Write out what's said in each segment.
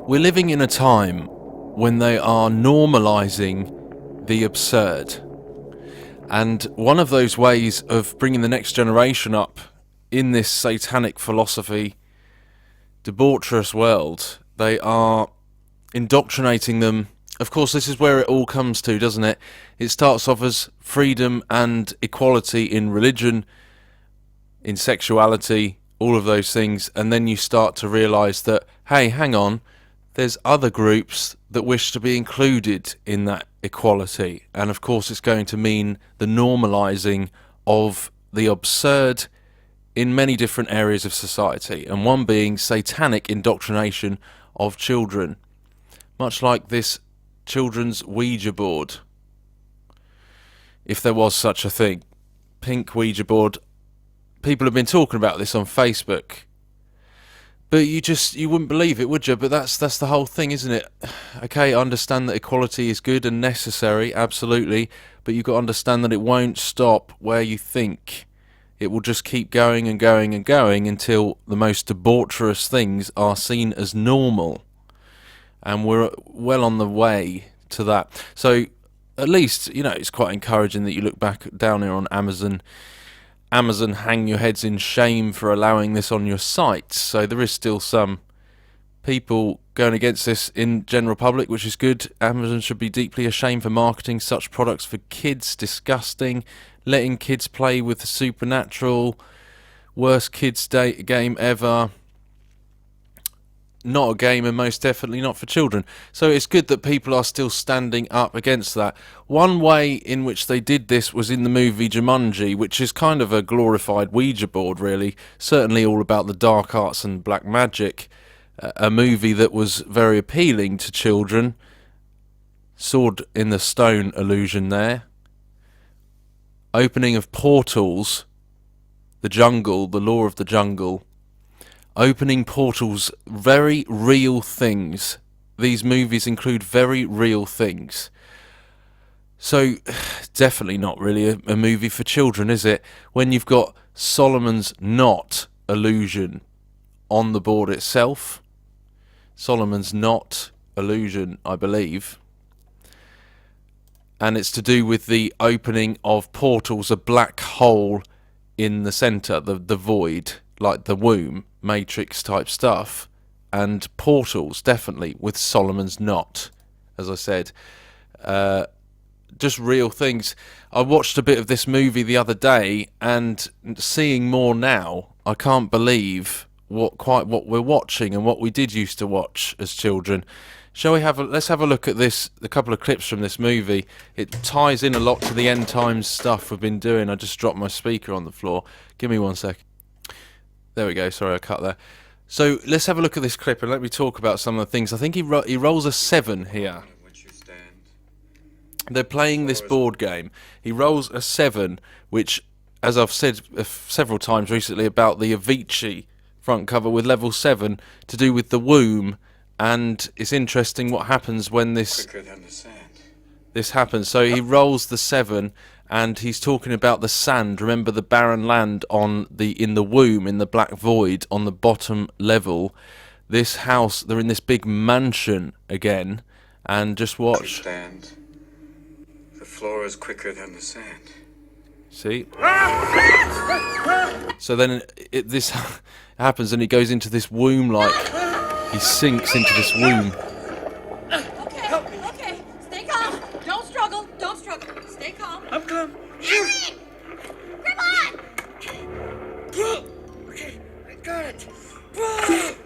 We're living in a time when they are normalising the absurd. And one of those ways of bringing the next generation up in this satanic philosophy, debaucherous world, they are indoctrinating them. Of course, this is where it all comes to, doesn't it? It starts off as freedom and equality in religion, in sexuality, all of those things, and then you start to realise that, hey, hang on, there's other groups that wish to be included in that equality. And of course it's going to mean the normalising of the absurd in many different areas of society, and one being satanic indoctrination of children, much like this children's Ouija board, if there was such a thing. Pink Ouija board. People have been talking about this on Facebook, but you wouldn't believe it, would you? But that's the whole thing, isn't it? Okay, I understand that equality is good and necessary, absolutely, but you've got to understand that it won't stop where you think. It will just keep going and going and going until the most debaucherous things are seen as normal, and we're well on the way to that. So at least, it's quite encouraging that you look back down here on Amazon, hang your heads in shame for allowing this on your site. So there is still some people going against this in general public, which is good. Amazon should be deeply ashamed for marketing such products for kids. Disgusting. Letting kids play with the supernatural. Worst kids game ever. Not a game, and most definitely not for children. So it's good that people are still standing up against that. One way in which they did this was in the movie Jumanji, which is kind of a glorified Ouija board, really. Certainly all about the dark arts and black magic. A movie that was very appealing to children. Sword in the stone illusion there. Opening of portals. The jungle, the law of the jungle. Opening portals, very real things. These movies include very real things. So, definitely not really a movie for children, is it? When you've got Solomon's Knot illusion on the board itself. Solomon's Knot illusion, I believe. And it's to do with the opening of portals, a black hole in the centre, the void, like the womb. Matrix type stuff, and portals, definitely, with Solomon's Knot, as I said. Just real things. I watched a bit of this movie the other day, and seeing more now, I can't believe what we're watching and what we did used to watch as children. Shall we let's have a look at this, a couple of clips from this movie. It ties in a lot to the end times stuff we've been doing. I just dropped my speaker on the floor. Give me 1 second. There we go, sorry I cut there. So let's have a look at this clip and let me talk about some of the things. I think he rolls a 7 here. They're playing this board game. He rolls a 7, which, as I've said several times recently about the Avicii front cover with level 7, to do with the womb. And it's interesting what happens when this happens. So he rolls the 7, and he's talking about the sand. Remember the barren land in the womb, in the black void on the bottom level. This house, they're in this big mansion again, and just watch. The floor is quicker than the sand. See? So then this happens, and he goes into this womb, like he sinks into this womb. Okay, stay calm. Don't struggle. Stay calm. I'm calm. Aaron! Grab on! Okay, I got it. Stay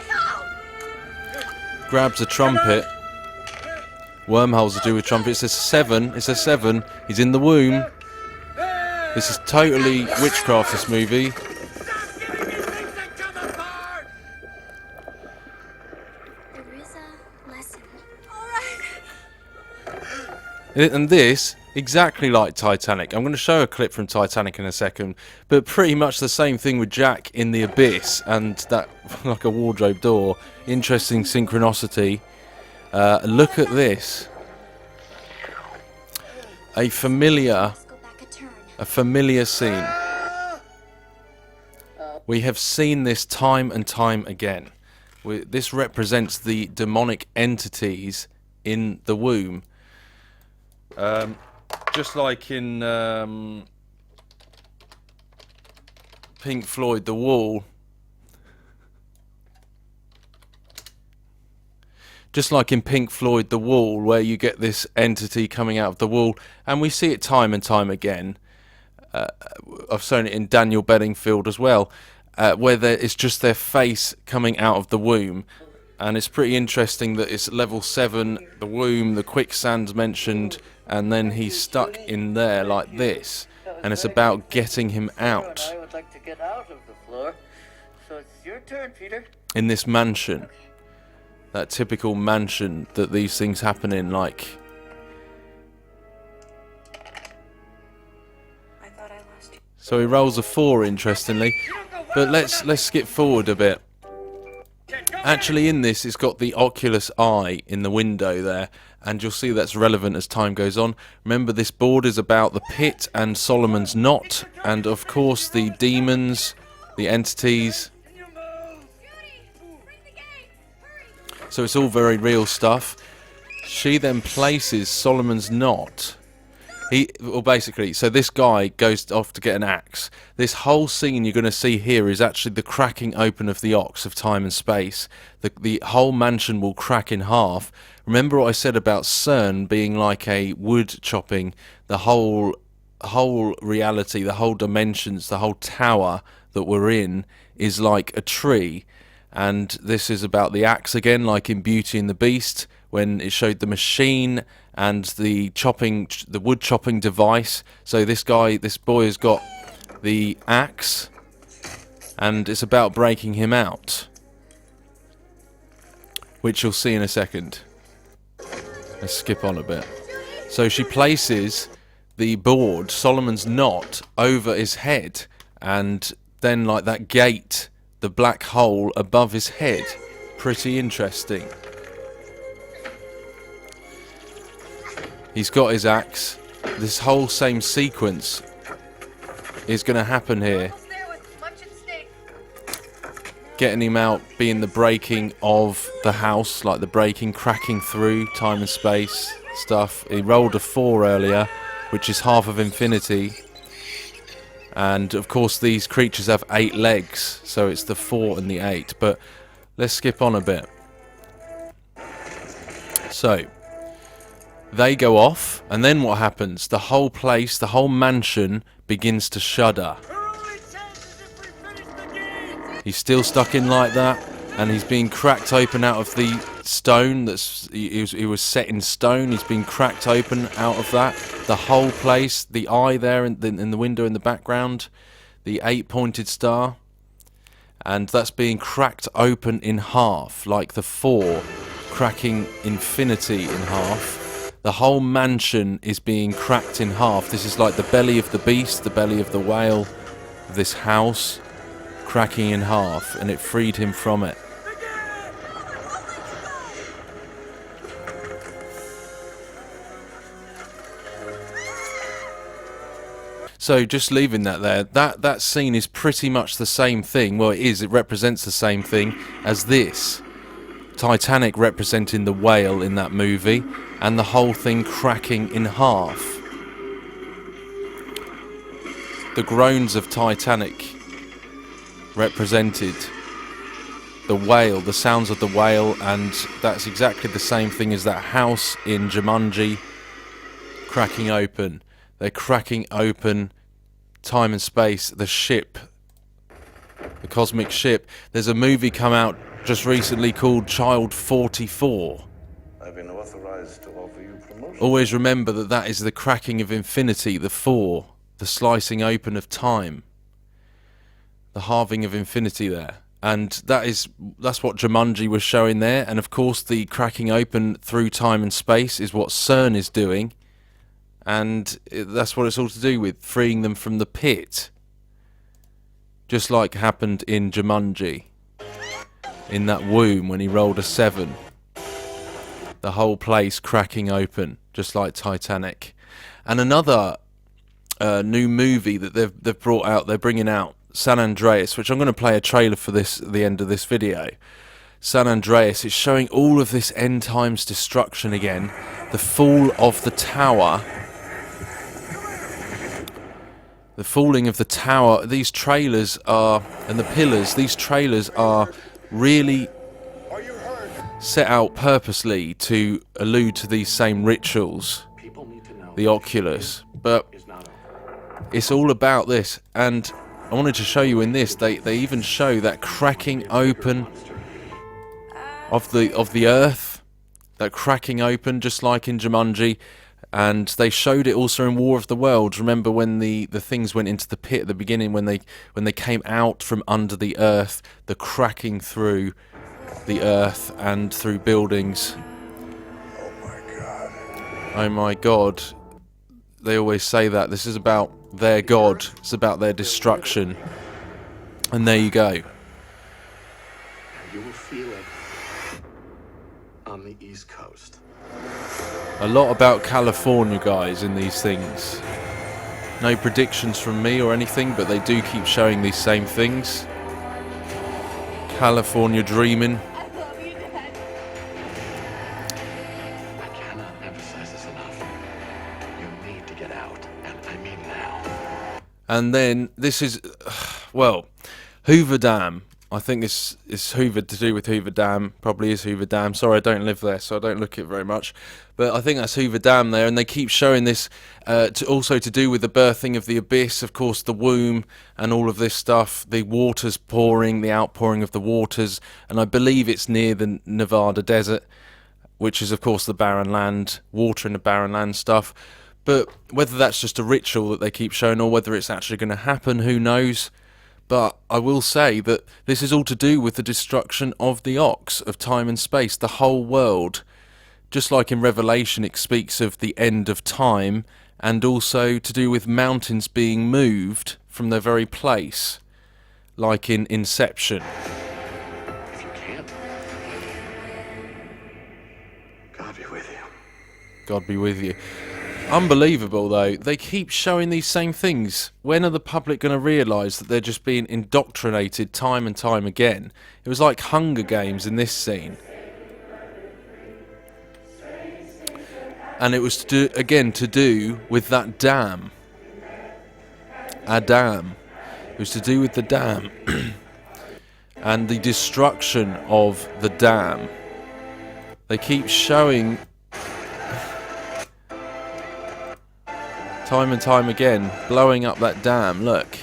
calm! Grabs a trumpet. Wormholes to do with trumpets. It's a 7. It's a 7. He's in the womb. This is totally witchcraft, this movie. There is a lesson. All right. And this, exactly like Titanic. I'm going to show a clip from Titanic in a second, but pretty much the same thing with Jack in the Abyss and that, like a wardrobe door. Interesting synchronicity. Look at this. A familiar scene. We have seen this time and time again. This represents the demonic entities in the womb. Just like in Pink Floyd, The Wall. Just like in Pink Floyd, The Wall, where you get this entity coming out of the wall, and we see it time and time again. I've shown it in Daniel Bedingfield as well, where it's just their face coming out of the womb. And it's pretty interesting that it's level 7, the womb, the quicksand's mentioned, and then he's stuck in there like this. And it's about getting him out. I would like to get out of the floor. So it's your turn, Peter. In this mansion. That typical mansion that these things happen in, like. I thought I lost you. So he rolls a 4, interestingly. But let's skip forward a bit. Actually, in this, it's got the Oculus Eye in the window there, and you'll see that's relevant as time goes on. Remember, this board is about the pit and Solomon's Knot, and of course the demons, the entities. So it's all very real stuff. She then places Solomon's Knot. Basically, so this guy goes off to get an axe. This whole scene you're going to see here is actually the cracking open of the Ox of time and space. The whole mansion will crack in half. Remember what I said about CERN being like a wood chopping? The whole reality, the whole dimensions, the whole tower that we're in is like a tree. And this is about the axe again, like in Beauty and the Beast, when it showed the machine and the wood chopping device. So this boy has got the axe, and it's about breaking him out, which you'll see in a second. Let's skip on a bit. So she places the board, Solomon's Knot, over his head, and then like that gate, the black hole above his head. Pretty interesting. He's got his axe. This whole same sequence is going to happen here. Getting him out, being the breaking of the house, like the breaking, cracking through time and space stuff. He rolled a 4 earlier, which is half of infinity. And of course these creatures have 8 legs, so it's the 4 and the 8. But let's skip on a bit. So they go off, and then what happens? The whole place, the whole mansion begins to shudder. He's still stuck in like that, and he's being cracked open out of the stone. He was set in stone. He's been cracked open out of that. The whole place, the eye there in the window in the background, the 8-pointed star, and that's being cracked open in half, like the 4 cracking infinity in half. The whole mansion is being cracked in half. This is like the belly of the beast, the belly of the whale, this house cracking in half, and it freed him from it. So just leaving that there, that scene is pretty much the same thing. Well, it represents the same thing as this. Titanic representing the whale in that movie, and the whole thing cracking in half. The groans of Titanic represented the whale, the sounds of the whale, and that's exactly the same thing as that house in Jumanji cracking open. They're cracking open time and space, the ship, the cosmic ship. There's a movie come out just recently called Child 44. I've been authorized to offer you promotion. Always remember that is the cracking of infinity, the 4, the slicing open of time, the halving of infinity there. And that's what Jumanji was showing there. And of course the cracking open through time and space is what CERN is doing. And that's what it's all to do with, freeing them from the pit. Just like happened in Jumanji, in that womb when he rolled a 7. The whole place cracking open, just like Titanic. And another new movie that they've brought out, they're bringing out San Andreas, which I'm going to play a trailer for this at the end of this video. San Andreas, it's showing all of this end times destruction again, the fall of the tower, the falling of the tower. These trailers are, and the pillars, these trailers are really set out purposely to allude to these same rituals, the Oculus, but it's all about this. And I wanted to show you in this, they even show that cracking open of the earth, that cracking open, just like in Jumanji, and they showed it also in War of the Worlds. Remember when the things went into the pit at the beginning, when they came out from under the earth, the cracking through the earth and through buildings. Oh my God. They always say that. This is about their God. It's about their destruction. And there you go. You will feel it on the East Coast. A lot about California, guys, in these things. No predictions from me or anything, but they do keep showing these same things. California dreaming. I cannot emphasize this enough. You need to get out, and I mean now. And then this is, well, Hoover Dam. I think this is Hoover, to do with Hoover Dam. Probably is Hoover Dam. Sorry, I don't live there, so I don't look at it very much. But I think that's Hoover Dam there, and they keep showing this also to do with the birthing of the abyss, of course, the womb, and all of this stuff. The waters pouring, the outpouring of the waters, and I believe it's near the Nevada desert, which is, of course, the barren land, water in the barren land stuff. But whether that's just a ritual that they keep showing, or whether it's actually going to happen, who knows? But I will say that this is all to do with the destruction of the ox, of time and space, the whole world. Just like in Revelation, it speaks of the end of time, and also to do with mountains being moved from their very place, like in Inception. If you can't, God be with you. God be with you. Unbelievable, though. They keep showing these same things. When are the public going to realise that they're just being indoctrinated time and time again? It was like Hunger Games in this scene. And it was to do with that dam. A dam. It was to do with the dam. And the destruction of the dam. They keep showing time and time again, blowing up that dam. Look,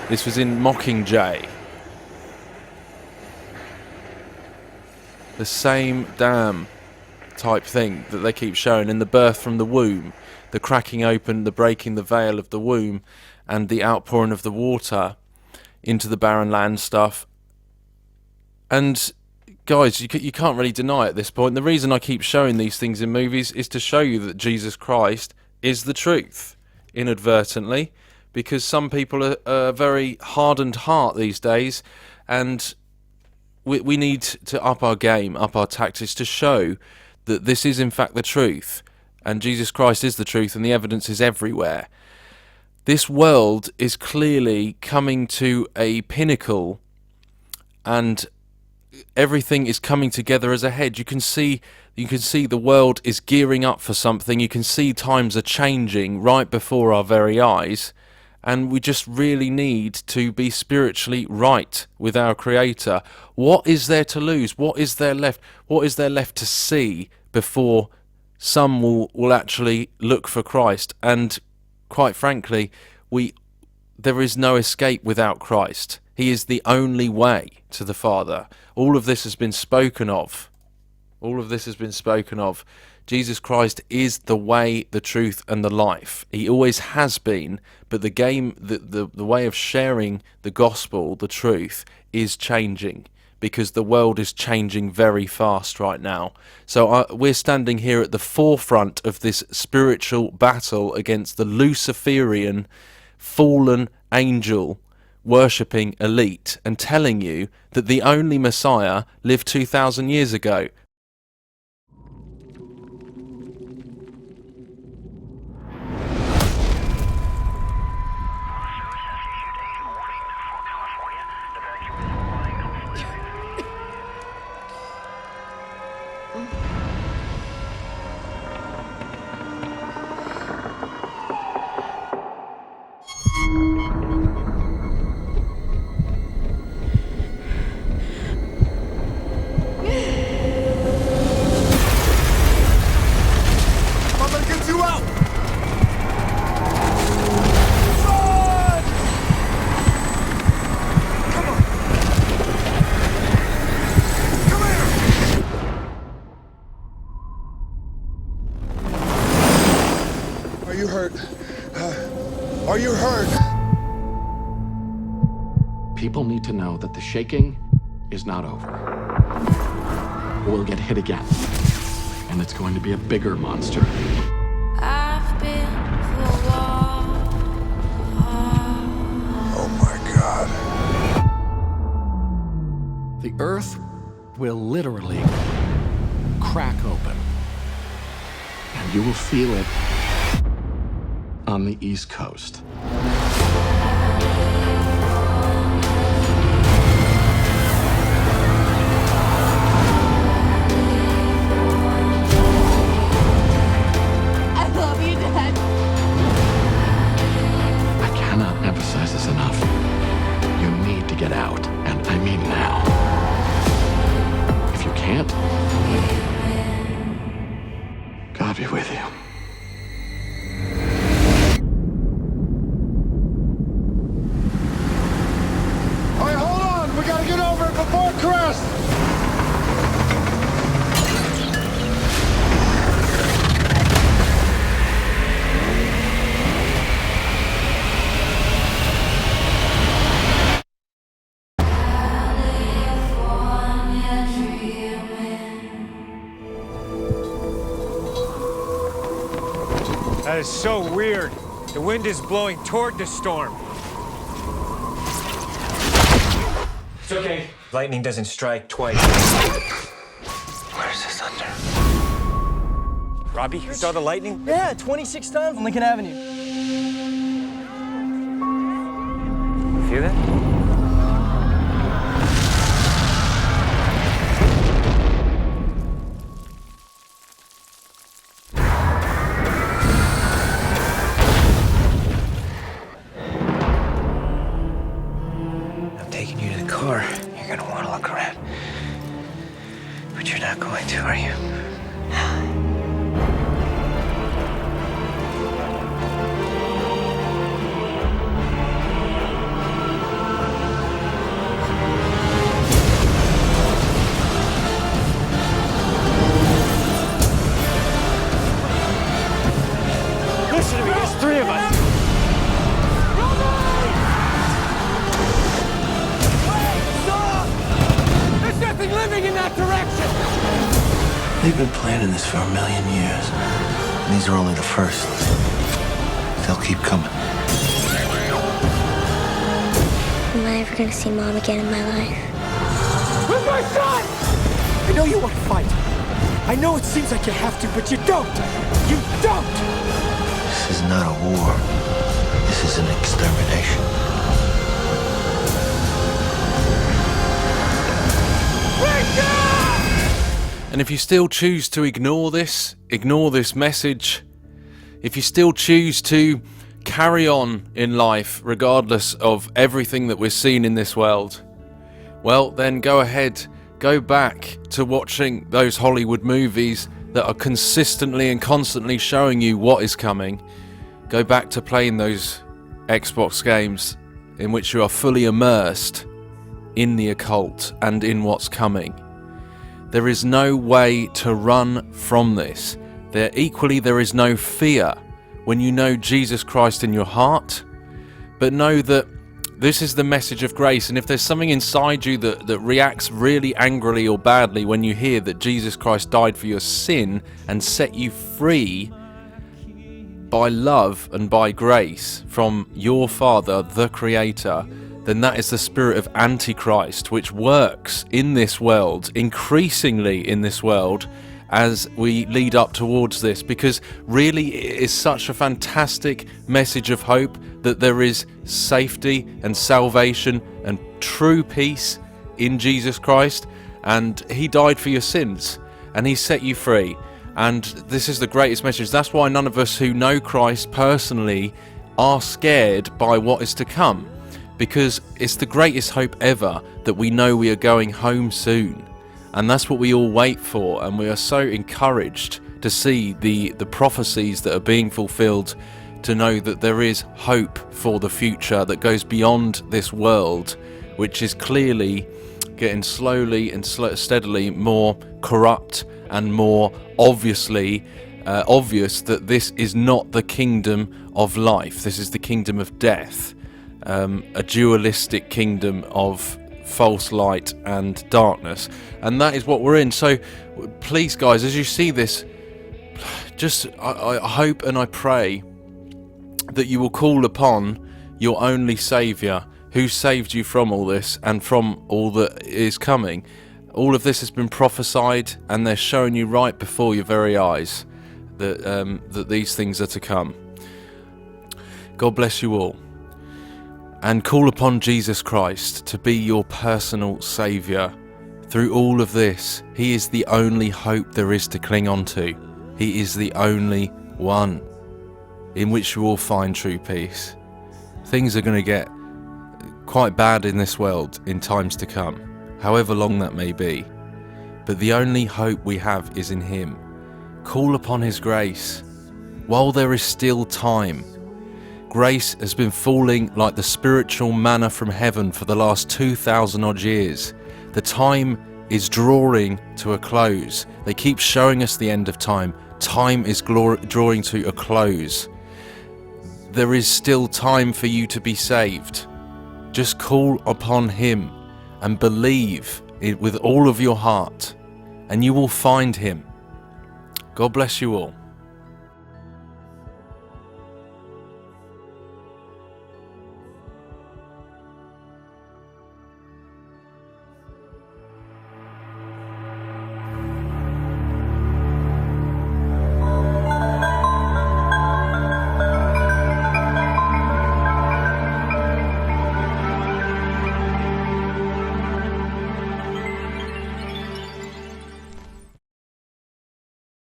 this was in Mockingjay. The same dam type thing that they keep showing in the birth from the womb, the cracking open, the breaking the veil of the womb, and the outpouring of the water into the barren land stuff. And guys, you can't really deny at this point. The reason I keep showing these things in movies is to show you that Jesus Christ is the truth, inadvertently, because some people are very hardened heart these days, and we need to up our game, up our tactics, to show that this is in fact the truth, and Jesus Christ is the truth, and the evidence is everywhere. This world is clearly coming to a pinnacle, and everything is coming together as a head. You can see the world is gearing up for something. You can see times are changing right before our very eyes, and we just really need to be spiritually right with our Creator. What is there to lose? What is there left? What is there left to see before some will actually look for Christ? And quite frankly, there is no escape without Christ. He is the only way to the Father. All of this has been spoken of. All of this has been spoken of. Jesus Christ is the way, the truth, and the life. He always has been, but the way of sharing the gospel, the truth, is changing, because the world is changing very fast right now. So we're standing here at the forefront of this spiritual battle against the Luciferian fallen angel worshipping elite, and telling you that the only Messiah lived 2,000 years ago. you hurt? Are you hurt? People need to know that the shaking is not over. We'll get hit again. And it's going to be a bigger monster. I've been the wall. Oh my God. The earth will literally crack open. And you will feel it on the East Coast. I love you, Dad. I cannot emphasize this enough. You need to get out, and I mean now. If you can't, God be with you. All right, hold on. We gotta get over it before it crashes. That is so weird. The wind is blowing toward the storm. It's okay. Lightning doesn't strike twice. Where's the thunder? Robbie, you saw the lightning? Yeah, 26 times on Lincoln Avenue. You feel that? I'm taking you to the car. You're gonna want to look around. But you're not going to, are you? Listen to me, there's three of us. There's nothing living in that direction! They've been planning this for 1,000,000 years. And these are only the first. They'll keep coming. Am I ever gonna see Mom again in my life? Where's my son? I know you want to fight. I know it seems like you have to, but you don't. You don't! This is not a war. This is an extermination. And if you still choose to ignore this message, if you still choose to carry on in life regardless of everything that we're seeing in this world, well, then go ahead, go back to watching those Hollywood movies that are consistently and constantly showing you what is coming. Go back to playing those Xbox games in which you are fully immersed in the occult and in what's coming. There is no way to run from this. There is no fear when you know Jesus Christ in your heart, but know that this is the message of grace. And if there's something inside you that reacts really angrily or badly when you hear that Jesus Christ died for your sin and set you free by love and by grace from your Father, the Creator, then that is the spirit of Antichrist, which works in this world, increasingly in this world, as we lead up towards this, because really it is such a fantastic message of hope that there is safety and salvation and true peace in Jesus Christ, and He died for your sins and He set you free. And this is the greatest message. That's why none of us who know Christ personally are scared by what is to come, because it's the greatest hope ever that we know we are going home soon. And that's what we all wait for, and we are so encouraged to see the prophecies that are being fulfilled, to know that there is hope for the future that goes beyond this world, which is clearly getting slowly and steadily more corrupt and more obviously obvious that this is not the kingdom of life. This is the kingdom of death, a dualistic kingdom of false light and darkness, and that is what we're in. So please, guys, as you see this, just I hope and I pray that you will call upon your only Saviour, who saved you from all this and from all that is coming. All of this has been prophesied, and they're showing you right before your very eyes that that these things are to come. God bless you all, and call upon Jesus Christ to be your personal Saviour through all of this. He is the only hope there is to cling on to. He is the only one in which you will find true peace. Things are going to get quite bad in this world in times to come, however long that may be, but the only hope we have is in Him. Call upon His grace while there is still time. Grace has been falling like the spiritual manna from heaven for the last 2,000 odd years. The time is drawing to a close. They keep showing us the end of time. Time is drawing to a close. There is still time for you to be saved. Just call upon Him and believe it with all of your heart, and you will find Him. God bless you all.